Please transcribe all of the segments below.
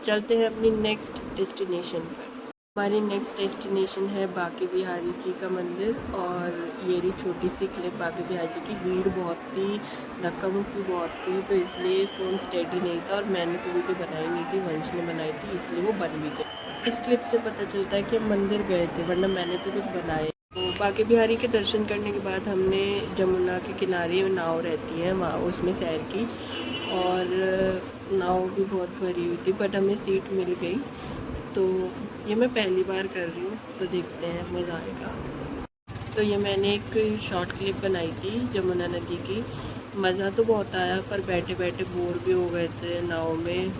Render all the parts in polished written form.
चलते हैं अपनी नेक्स्ट डेस्टिनेशन पर। हमारी नेक्स्ट डेस्टिनेशन है बांके बिहारी जी का मंदिर। और ये रही छोटी सी क्लिप बांके बिहारी जी की। भीड़ बहुत थी, धक्का मुक्की बहुत थी, तो इसलिए फ़ोन स्टेडी नहीं था और मैंने तो वीडियो बनाई नहीं थी, वंश ने बनाई थी, इसलिए वो बन भी गई। इस क्लिप से पता चलता है कि हम मंदिर गए थे, वरना मैंने तो कुछ बनाया। तो बांके बिहारी के दर्शन करने के बाद हमने जमुना के किनारे नाव रहती है वहाँ उसमें सैर की। और नाव भी बहुत भरी हुई थी, बट हमें सीट मिल गई। तो ये मैं पहली बार कर रही हूँ, तो देखते हैं मज़ा आएगा। तो ये मैंने एक शॉर्ट क्लिप बनाई थी जमुना नदी की। मज़ा तो बहुत आया, पर बैठे बैठे बोर भी हो गए थे नाव में।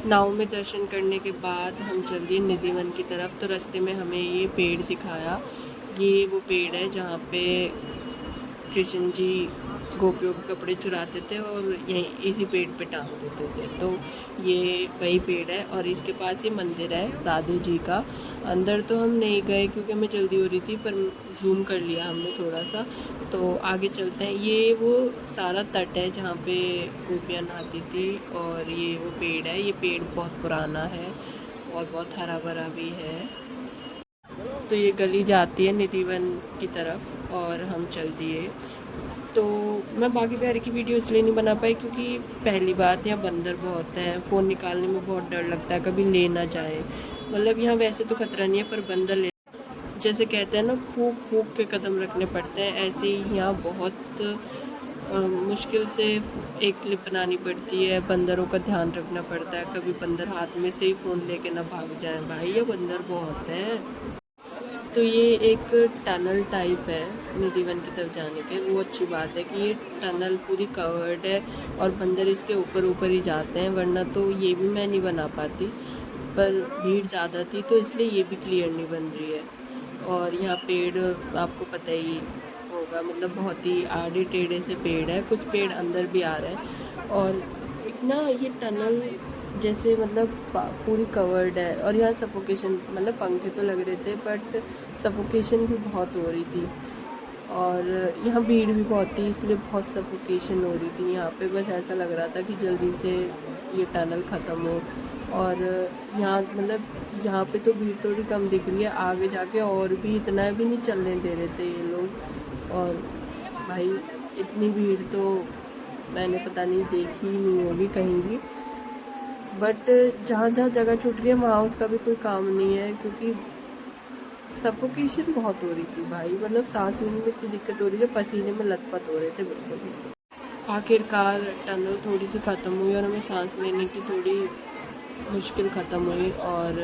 नाव में दर्शन करने के बाद हम चल दिए निधिवन की तरफ। तो रास्ते में हमें ये पेड़ दिखाया। ये वो पेड़ है जहाँ पे कृष्ण जी गोपियों के कपड़े चुराते थे और यहीं इसी पेड़ पे टांग देते थे। तो ये वही पेड़ है और इसके पास ही मंदिर है राधे जी का। अंदर तो हम नहीं गए क्योंकि हमें जल्दी हो रही थी, पर जूम कर लिया हमने थोड़ा सा। तो आगे चलते हैं। ये वो सारा तट है जहाँ पे गोपियाँ नहाती थी। और ये वो पेड़ है। ये पेड़ बहुत पुराना है और बहुत हरा भरा भी है। तो ये गली जाती है निधिवन की तरफ और हम चल दिए। तो मैं बांके बिहारी की वीडियो इसलिए नहीं बना पाई क्योंकि पहली बात यहाँ बंदर बहुत हैं, फ़ोन निकालने में बहुत डर लगता है, कभी ले ना जाए। मतलब यहाँ वैसे तो खतरा नहीं है, पर बंदर ले, जैसे कहते हैं ना, फूंक फूंक के कदम रखने पड़ते हैं, ऐसे ही यहाँ बहुत मुश्किल से एक क्लिप बनानी पड़ती है। बंदरों का ध्यान रखना पड़ता है, कभी बंदर हाथ में से ही फ़ोन लेके ना भाग जाए। भाई ये बंदर बहुत हैं। तो ये एक टनल टाइप है निधिवन की तरफ जाने के। वो अच्छी बात है कि ये टनल पूरी कवर्ड है और बंदर इसके ऊपर ऊपर ही जाते हैं, वरना तो ये भी मैं नहीं बना पाती। पर भीड़ ज़्यादा थी तो इसलिए ये भी क्लियर नहीं बन रही है। और यहाँ पेड़ आपको पता ही होगा, मतलब बहुत ही आड़े टेढ़े से पेड़ है, कुछ पेड़ अंदर भी आ रहे हैं। और इतना ये टनल जैसे मतलब पूरी कवर्ड है और यहाँ सफोकेशन, मतलब पंखे तो लग रहे थे बट सफोकेशन भी बहुत हो रही थी। और यहाँ भीड़ भी बहुत थी, इसलिए बहुत सफोकेशन हो रही थी यहाँ पे। बस ऐसा लग रहा था कि जल्दी से ये टनल ख़त्म हो। और यहाँ मतलब यहाँ पे तो भीड़ थोड़ी कम दिख रही है, आगे जाके और भी इतना भी नहीं चलने दे रहे थे ये लोग। और भाई इतनी भीड़ तो मैंने पता नहीं देखी ही नहीं होगी कहीं भी। बट जहाँ जहाँ जगह छूट रही है वहाँ उसका भी कोई काम नहीं है, क्योंकि सफोकेशन बहुत हो रही थी भाई। मतलब सांस लेने में इतनी दिक्कत हो रही है, पसीने में लथपथ हो रहे थे बिल्कुल। आखिरकार टनल थोड़ी सी ख़त्म हुई और हमें सांस लेने की थोड़ी मुश्किल ख़त्म हुई। और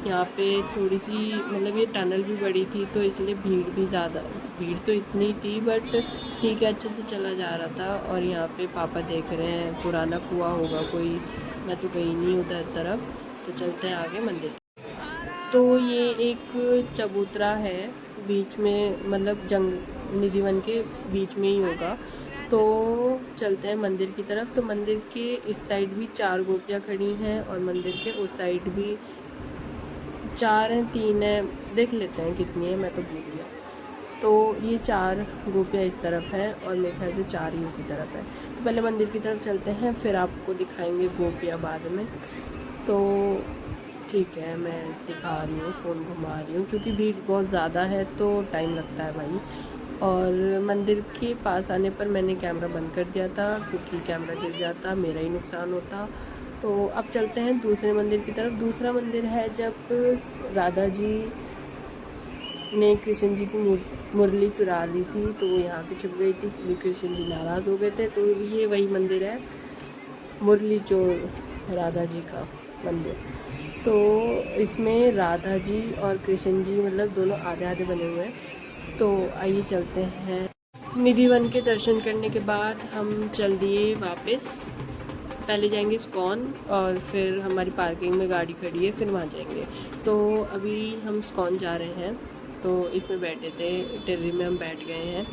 यहाँ पे थोड़ी सी मतलब ये टनल भी बड़ी थी तो इसलिए भीड़ भी ज़्यादा, भीड़ तो इतनी थी बट ठीक है, अच्छे से चला जा रहा था। और यहाँ पे पापा देख रहे हैं, पुराना कुआं होगा कोई, मैं तो गई नहीं उधर तरफ। तो चलते हैं आगे मंदिर। तो ये एक चबूतरा है बीच में, मतलब जंग निधिवन के बीच में ही होगा। तो चलते हैं मंदिर की तरफ। तो मंदिर के इस साइड भी 4 गोपियाँ खड़ी हैं और मंदिर के उस साइड भी 4 हैं, 3 हैं, देख लेते हैं कितनी है, मैं तो भूल गया। तो ये 4 गोपियाँ इस तरफ हैं और मेरे ख्याल से 4 ही उसी तरफ है। तो पहले मंदिर की तरफ चलते हैं, फिर आपको दिखाएंगे गोपियाँ बाद में। तो ठीक है, मैं दिखा रही हूँ, फ़ोन घुमा रही हूँ क्योंकि भीड़ बहुत ज़्यादा है तो टाइम लगता है भाई। और मंदिर के पास आने पर मैंने कैमरा बंद कर दिया था क्योंकि कैमरा गिर जाता, मेरा ही नुकसान होता। तो अब चलते हैं दूसरे मंदिर की तरफ। दूसरा मंदिर है जब राधा जी ने कृष्ण जी की मुरली चुरा ली थी तो वो यहाँ की छिप गई थी क्योंकि कृष्ण जी नाराज़ हो गए थे। तो ये वही मंदिर है, मुरली चोर राधा जी का मंदिर। तो इसमें राधा जी और कृष्ण जी मतलब दोनों आधे आधे बने हुए हैं। तो आइए चलते हैं। निधिवन के दर्शन करने के बाद हम चल दिए वापस। पहले जाएंगे इस्कॉन और फिर हमारी पार्किंग में गाड़ी खड़ी है, फिर वहाँ जाएंगे। तो अभी हम इस्कॉन जा रहे हैं, तो इसमें बैठे थे, टेर्री में हम बैठ गए हैं।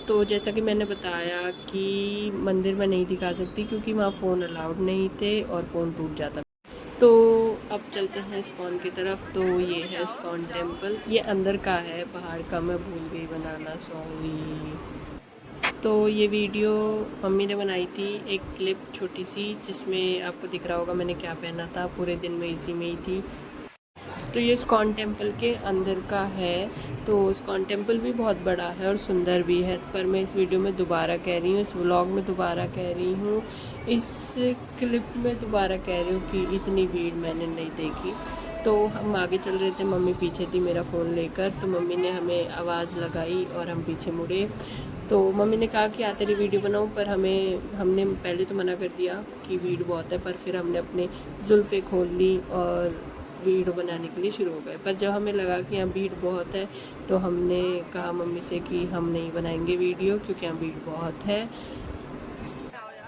तो जैसा कि मैंने बताया कि मंदिर में नहीं दिखा सकती क्योंकि वहाँ फ़ोन अलाउड नहीं थे और फ़ोन टूट जाता। तो अब चलते हैं इस्कॉन की तरफ। तो ये है इस्कॉन टेम्पल, ये अंदर का है, बाहर का मैं भूल गई बनाना, सॉरी। तो ये वीडियो मम्मी ने बनाई थी, एक क्लिप छोटी सी, जिसमें आपको दिख रहा होगा मैंने क्या पहना था। पूरे दिन में इसी में ही थी। तो ये इस्कॉन टेम्पल के अंदर का है। तो इस्कॉन टेम्पल भी बहुत बड़ा है और सुंदर भी है, पर मैं इस वीडियो में दोबारा कह रही हूँ, इस व्लॉग में दोबारा कह रही हूँ, इस क्लिप में दोबारा कह रही हूँ कि इतनी भीड़ मैंने नहीं देखी। तो हम आगे चल रहे थे, मम्मी पीछे थी मेरा फ़ोन लेकर। तो मम्मी ने हमें आवाज़ लगाई और हम पीछे मुड़े। तो मम्मी ने कहा कि आ तेरी वीडियो बनाऊं, पर हमने पहले तो मना कर दिया कि भीड़ बहुत है, पर फिर हमने अपनी जुल्फ़ें खोल ली और वीडियो बनाने के लिए शुरू हो गए। पर जब हमें लगा कि यहाँ भीड़ बहुत है, तो हमने कहा मम्मी से कि हम नहीं बनाएंगे वीडियो, क्योंकि यहाँ भीड़ बहुत है।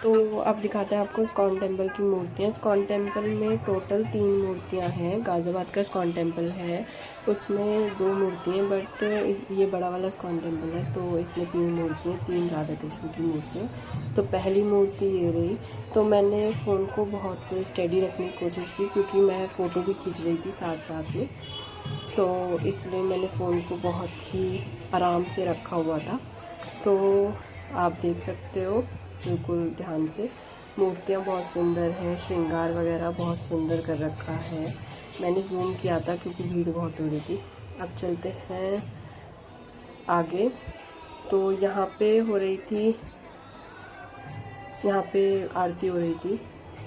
तो अब दिखाते हैं आपको इस्कॉन टेम्पल की मूर्तियाँ। इस्कॉन टेम्पल में टोटल 3 मूर्तियाँ हैं। गाज़ियाबाद का इस्कॉन टेम्पल है, उसमें 2 मूर्तियाँ, बट ये बड़ा वाला इस्कॉन टेम्पल है, तो इसमें 3 मूर्तियाँ, 3 राधा कृष्ण की मूर्तियाँ। तो पहली मूर्ति ये रही। तो मैंने फ़ोन को बहुत स्टेडी रखने की कोशिश की, क्योंकि मैं फ़ोटो भी खींच रही थी साथ साथ में, तो इसलिए मैंने फ़ोन को बहुत ही आराम से रखा हुआ था। तो आप देख सकते हो बिल्कुल ध्यान से। मूर्तियाँ बहुत सुंदर हैं, श्रृंगार वगैरह बहुत सुंदर कर रखा है। मैंने जूम किया था क्योंकि भीड़ बहुत हो रही थी। अब चलते हैं आगे। तो यहाँ पे हो रही थी, यहाँ पे आरती हो रही थी,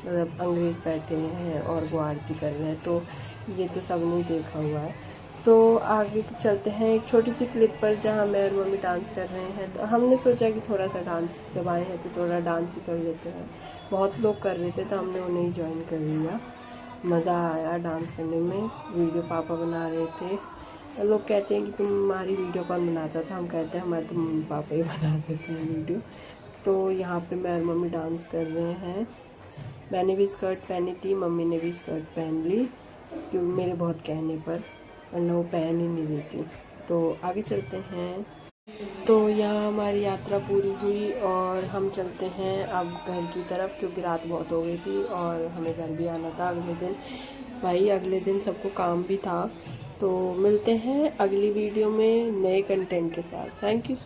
मतलब अंग्रेज़ बैठे हैं और वो आरती कर रहे हैं। तो ये तो सबने देखा हुआ है। तो आगे चलते हैं एक छोटी सी क्लिप पर, जहाँ मैं और मम्मी डांस कर रहे हैं। तो हमने सोचा कि थोड़ा सा डांस, जब आए हैं तो थोड़ा डांस ही कर लेते हैं। बहुत लोग कर रहे थे तो हमने उन्हें ही ज्वाइन कर लिया। मज़ा आया डांस करने में। वीडियो पापा बना रहे थे। लोग कहते हैं कि तुम्हारी वीडियो कौन बनाता था, हम कहते हैं हमारे तो मम्मी पापा ही बनाते थे वीडियो। तो यहाँ पे मैं और मम्मी डांस कर रहे हैं। मैंने भी स्कर्ट पहनी थी, मम्मी ने भी स्कर्ट पहन ली, क्योंकि मेरे बहुत कहने पर, वरना वो पहन ही नहीं रही थी। तो आगे चलते हैं। तो यहाँ हमारी यात्रा पूरी हुई और हम चलते हैं अब घर की तरफ, क्योंकि रात बहुत हो गई थी और हमें घर भी आना था अगले दिन। भाई अगले दिन सबको काम भी था। तो मिलते हैं अगली वीडियो में नए कंटेंट के साथ। Thank you so